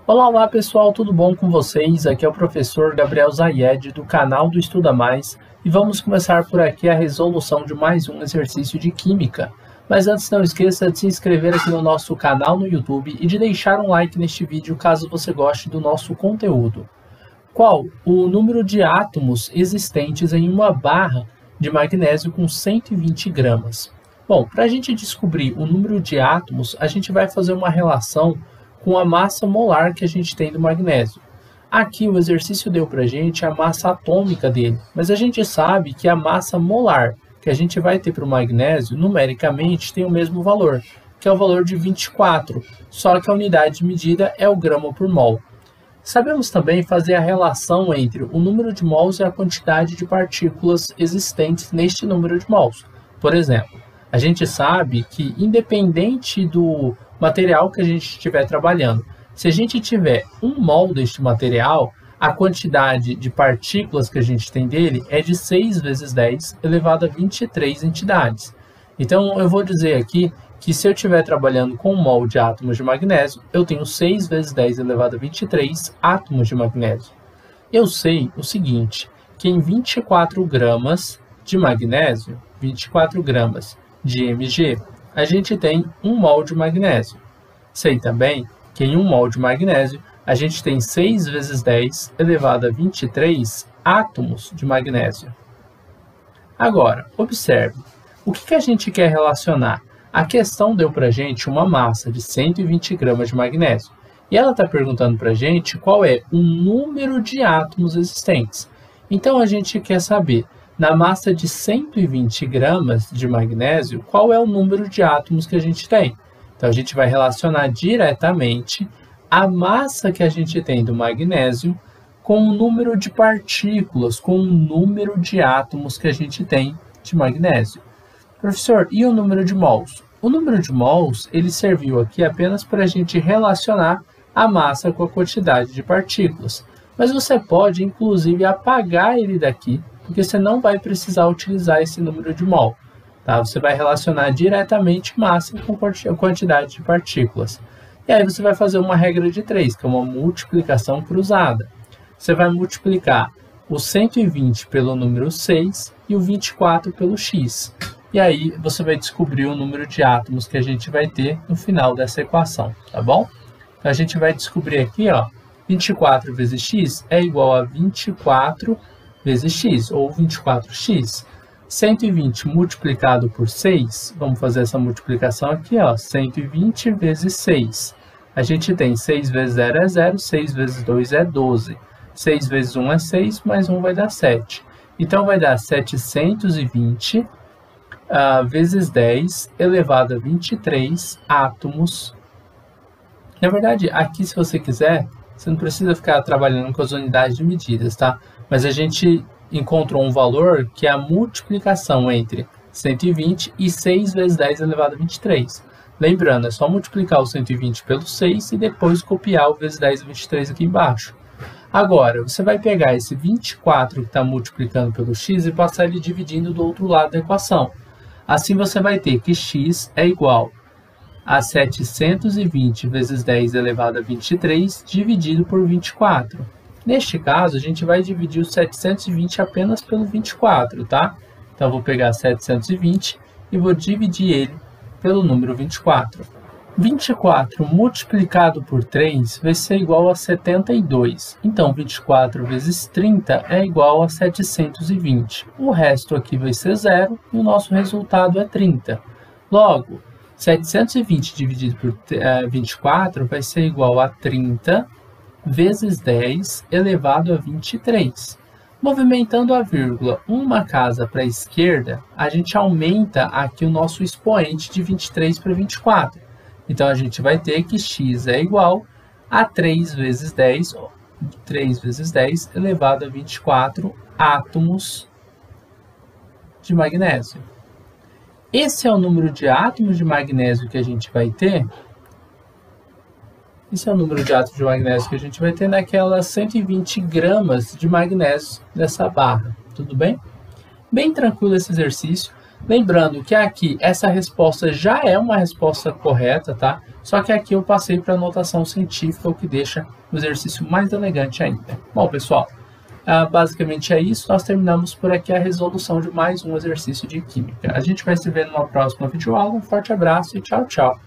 Olá pessoal, tudo bom com vocês? Aqui é o professor Gabriel Zayed do canal do Estuda Mais e vamos começar por aqui a resolução de mais um exercício de Química. Mas antes não esqueça de se inscrever aqui no nosso canal no YouTube e de deixar um like neste vídeo caso você goste do nosso conteúdo. Qual o número de átomos existentes em uma barra de magnésio com 120 gramas? Bom, para a gente descobrir o número de átomos, a gente vai fazer uma relação com a massa molar que a gente tem do magnésio. Aqui o exercício deu para a gente a massa atômica dele, mas a gente sabe que a massa molar que a gente vai ter para o magnésio, numericamente, tem o mesmo valor, que é o valor de 24, só que a unidade de medida é o grama por mol. Sabemos também fazer a relação entre o número de mols e a quantidade de partículas existentes neste número de mols. Por exemplo, a gente sabe que, independente do material que a gente estiver trabalhando, se a gente tiver 1 mol deste material, a quantidade de partículas que a gente tem dele é de 6 vezes 10 elevado a 23 entidades. Então, eu vou dizer aqui que se eu estiver trabalhando com 1 mol de átomos de magnésio, eu tenho 6 vezes 10 elevado a 23 átomos de magnésio. Eu sei o seguinte, que em 24 gramas de magnésio, 24 gramas de Mg, a gente tem 1 mol de magnésio. Sei também que em 1 mol de magnésio, a gente tem 6 vezes 10 elevado a 23 átomos de magnésio. Agora, observe, o que a gente quer relacionar? A questão deu para a gente uma massa de 120 gramas de magnésio. E ela está perguntando para a gente qual é o número de átomos existentes. Então, a gente quer saber, na massa de 120 gramas de magnésio, qual é o número de átomos que a gente tem. Então, a gente vai relacionar diretamente a massa que a gente tem do magnésio com o número de partículas, com o número de átomos que a gente tem de magnésio. Professor, e o número de mols? O número de mols, ele serviu aqui apenas para a gente relacionar a massa com a quantidade de partículas. Mas você pode, inclusive, apagar ele daqui, porque você não vai precisar utilizar esse número de mol. Tá? Você vai relacionar diretamente massa com quantidade de partículas. E aí você vai fazer uma regra de 3, que é uma multiplicação cruzada. Você vai multiplicar o 120 pelo número 6 e o 24 pelo x. E aí você vai descobrir o número de átomos que a gente vai ter no final dessa equação, tá bom? Então a gente vai descobrir aqui, ó, 24 vezes x é igual a 24 vezes x, ou 24x. 120 multiplicado por 6, vamos fazer essa multiplicação aqui, ó, 120 vezes 6. A gente tem 6 vezes 0 é 0, 6 vezes 2 é 12. 6 vezes 1 é 6, mais 1 vai dar 7. Então, vai dar 720 vezes 10 elevado a 23 átomos. Na verdade, aqui, se você quiser, você não precisa ficar trabalhando com as unidades de medidas, tá? Mas a gente encontrou um valor que é a multiplicação entre 120 e 6 vezes 10 elevado a 23. Lembrando, é só multiplicar o 120 pelo 6 e depois copiar o vezes 10 a 23 aqui embaixo. Agora, você vai pegar esse 24 que está multiplicando pelo x e passar ele dividindo do outro lado da equação. Assim você vai ter que x é igual a 720 vezes 10 elevado a 23 dividido por 24. Neste caso, a gente vai dividir o 720 apenas pelo 24, tá? Então, eu vou pegar 720 e vou dividir ele pelo número 24. 24 multiplicado por 3 vai ser igual a 72. Então, 24 vezes 30 é igual a 720. O resto aqui vai ser 0 e o nosso resultado é 30. Logo, 720 dividido por 24 vai ser igual a 30 vezes 10 elevado a 23. Movimentando a vírgula uma casa para a esquerda, a gente aumenta aqui o nosso expoente de 23 para 24. Então, a gente vai ter que x é igual a 3 vezes 10 elevado a 24 átomos de magnésio. Esse é o número de átomos de magnésio que a gente vai ter. Esse é o número de átomos de magnésio que a gente vai ter naquelas 120 gramas de magnésio dessa barra. Tudo bem? Bem tranquilo esse exercício. Lembrando que aqui essa resposta já é uma resposta correta, tá? Só que aqui eu passei para a notação científica, o que deixa o exercício mais elegante ainda. Bom, pessoal, basicamente é isso. Nós terminamos por aqui a resolução de mais um exercício de química. A gente vai se ver numa próxima videoaula. Um forte abraço e tchau, tchau!